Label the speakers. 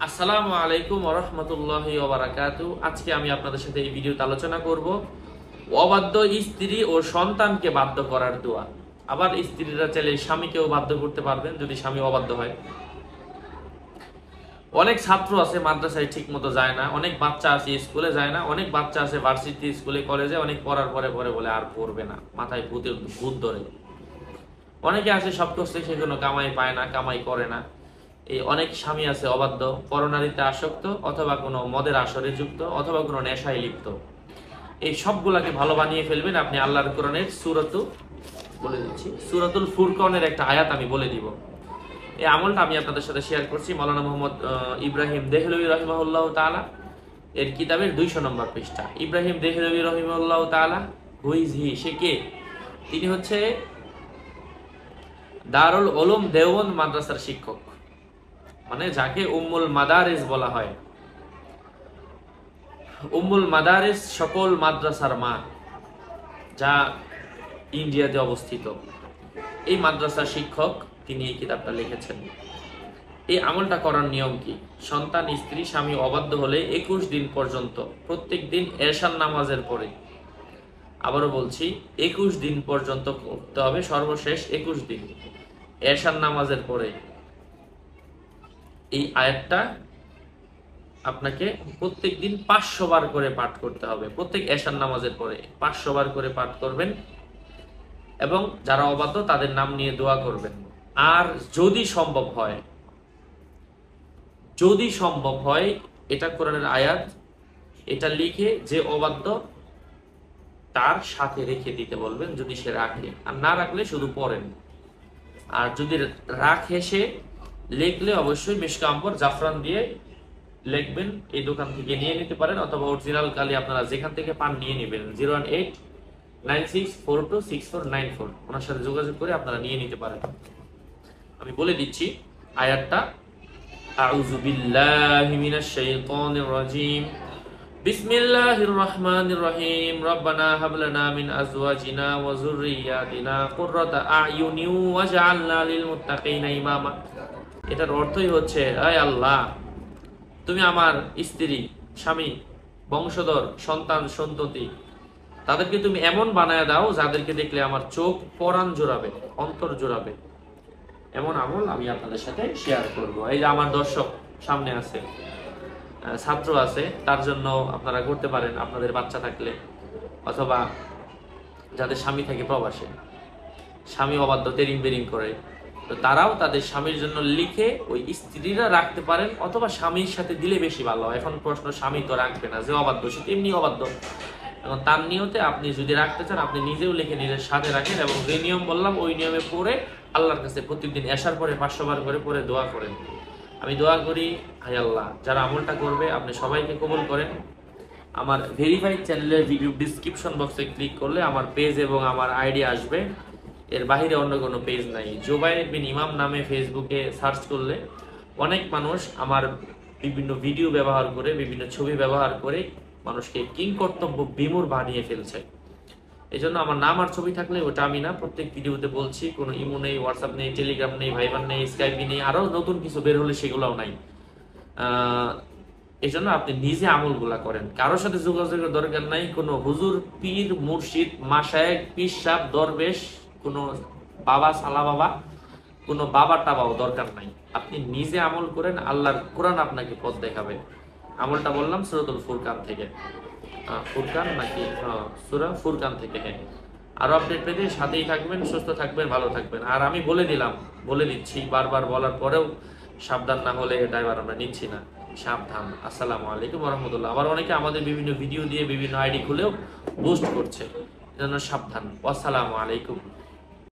Speaker 1: আসসালামু আলাইকুম ওয়া রাহমাতুল্লাহি ওয়া বারাকাতুহু। আজকে আমি আপনাদের সাথে এই ভিডিওতে আলোচনা করব অবাধ্য স্ত্রী ও সন্তানকে বাধ্য করার দোয়া। আবার স্ত্রীরা চাইলে স্বামীকেও বাধ্য করতে পারবেন যদি স্বামী অবাধ্য হয়। অনেক ছাত্র আছে মাদ্রাসায় ঠিক মতো যায় না, অনেক বাচ্চা আছে স্কুলে যায় না, অনেক বাচ্চা আছে ভার্সিটি স্কুলে কলেজে অনেক পড়ার পরে পরে বলে আর পড়বে না, মাথায় ভূত ধরে। অনেকে আছে সব করছে, সে কোনো কামাই পায় না, কামাই করে না। এই অনেক স্বামী আছে অবাধ্য, পরনারীতে আসক্ত, অথবা কোনো মদের আসরে যুক্ত, অথবা কোনো নেশায় লিপ্ত। এই সবগুলাকে ভালো বানিয়ে ফেলবেন আপনি আল্লাহর কোরআনের সূরাতুল ফুরকানের একটা আয়াত আমি বলে দিব। এই আমলটা আমি আপনাদের সাথে শেয়ার করছি মাওলানা মুহাম্মদ ইব্রাহিম দেহলভী রাহিমাহুল্লাহ তাআলা এর কিতাবের 200 নম্বর পৃষ্ঠা। ইব্রাহিম দেহলভী রাহিমাহুল্লাহ তাআলা, হু ইজ হি? সে কে? তিনি হচ্ছে দারুল উলুম দেওবন্দ মাদ্রাসার শিক্ষক, মানে যাকে উম্মুল মাদারিস বলা হয়। উম্মুল মাদারিস সকল মাদ্রাসার মা, যা ইন্ডিয়াতে অবস্থিত। এই মাদ্রাসার শিক্ষক তিনি এই কিতাবটা লিখেছেন। এই আমলটা করার নিয়ম কি? সন্তান, স্ত্রী, স্বামী অবাধ্য হলে 21 দিন পর্যন্ত প্রত্যেক দিন এশার নামাজের পরে, আবারও বলছি 21 দিন পর্যন্ত করতে হবে, সর্বশেষ 21 দিন এশার নামাজের পরে এই আয়াতটা আপনাকে প্রত্যেক দিন 500 বার করে পাঠ করতে হবে। প্রত্যেক এশার নামাজের পরে 500 বার করে পাঠ করবেন এবং যারা অবাধ্য তাদের নাম নিয়ে দোয়া করবেন। আর যদি সম্ভব হয় এটা কোরআনের আয়াত, এটা লিখে যে অবাধ্য তার সাথে রেখে দিতে বলবেন যদি সে রাখে, আর না রাখলে শুধু পড়েন। আর যদি রাখে সে, লিখলে অবশ্যই মিশকাম্বর জাফরান দিয়ে লিখবেন। এই দোকান থেকে নিয়ে নিতে পারেন, অথবা অরিজিনাল কালি আপনারা যেখান থেকে পান নিয়ে নেবেন। 01896426494 ওনার সাথে যোগাযোগ করে আপনারা নিয়ে নিতে পারেন। আমি বলে দিচ্ছি আয়াতটা। আউযু বিল্লাহি মিনাশ শাইতানির রাজীম। বিসমিল্লাহির রহমানির রহিম। রব্বানা হাব লানা মিন আজওয়াজিনা ওয়া যুররিয়াতিনা কুররাতা আ'য়ুনি ওয়াজআলনা লিল মুত্তাকিনা ইমামা। এটার অর্থই হচ্ছে, আয় আল্লাহ, তুমি আমার স্ত্রী, স্বামী, বংশধর, সন্তান, সন্ততি তাদেরকে তুমি এমন বানায় দাও যাদেরকে দেখলে আমার চোখ পরাণ জোড়াবে, অন্তর জোড়াবে। এমন আমল আমি আপনাদের সাথে শেয়ার করব। এই যে আমার দর্শক সামনে আছে, ছাত্র আছে, তার জন্য আপনারা করতে পারেন আপনাদের বাচ্চা থাকলে, অথবা যাদের স্বামী থাকে প্রবাসে, স্বামী অবাধ্য তেরিং বেরিং করে, তো তারাও তাদের স্বামীর জন্য লিখে ওই স্ত্রীরা রাখতে পারেন, অথবা স্বামীর সাথে দিলে বেশি ভালো। এখন প্রশ্ন, স্বামী তো রাখবে না, যে অবাধ্য সে তেমনি অবাধ্য। এখন তার নিয়তে আপনি যদি রাখতে চান আপনি নিজেও লিখে নিজের সাথে রাখেন, এবং যে নিয়ম বললাম ওই নিয়মে পড়ে আল্লাহর কাছে প্রত্যেকদিন এশার পরে 500 বার করে পড়ে দোয়া করেন। আমি দোয়া করি, হাই আল্লাহ, যারা আমলটা করবে আপনি সবাইকে কবুল করেন। আমার ভেরিফাইড চ্যানেলের ভিডিও ডিসক্রিপশন বক্সে ক্লিক করলে আমার পেজ এবং আমার আইডি আসবে, এর বাহিরে অন্য কোনো পেজ নাই। জুবাইর বিন ইমাম নামে ফেসবুকে সার্চ করলে অনেক মানুষ আমার বিভিন্ন ভিডিও ব্যবহার করে, বিভিন্ন ছবি ব্যবহার করে মানুষকে কিংকর্তব্য বিমূঢ় বানিয়ে ফেলছে। এই জন্য আমার নাম আর ছবি থাকলে ওটা আমি না। প্রত্যেক ভিডিওতে বলছি কোনো ইমো নেই, হোয়াটসঅ্যাপ নেই, টেলিগ্রাম নেই, ভাইবার নেই, স্কাইপি নেই, আরও নতুন কিছু বের হলে সেগুলোও নাই। এই জন্য আপনি নিজে আমলগুলা করেন, কারোর সাথে যোগাযোগের দরকার নাই। কোনো হুজুর, পীর, মুর্শিদ, মাশায়েখ, পীর সাহেব, দরবেশ, কোনো বাবা, সালা বাবা, কোনো বাবা টাবাও দরকার নাই। আপনি নিজে আমল করেন, আল্লাহর কোরআন আপনাকে পথ দেখাবে। আমলটা বললাম সূরাতুল ফুরকান থেকে, ফুরকান নাকি সূরা ফুরকান থেকে। হ্যাঁ, আরো আপডেট পেতে সাথেই থাকবেন, সুস্থ থাকবেন, ভালো থাকবেন। আর আমি বলে দিচ্ছি, বারবার বলার পরেও সাবধান না হলে ড্রাইভার আমরা নিচ্ছি না, সাবধান। আসসালামু আলাইকুম ওয়া রাহমাতুল্লাহ। আবার অনেকে আমাদের বিভিন্ন ভিডিও দিয়ে বিভিন্ন আইডি খুলেও বুস্ট করছে, এজন্য সাবধান। আসসালামু আলাইকুম।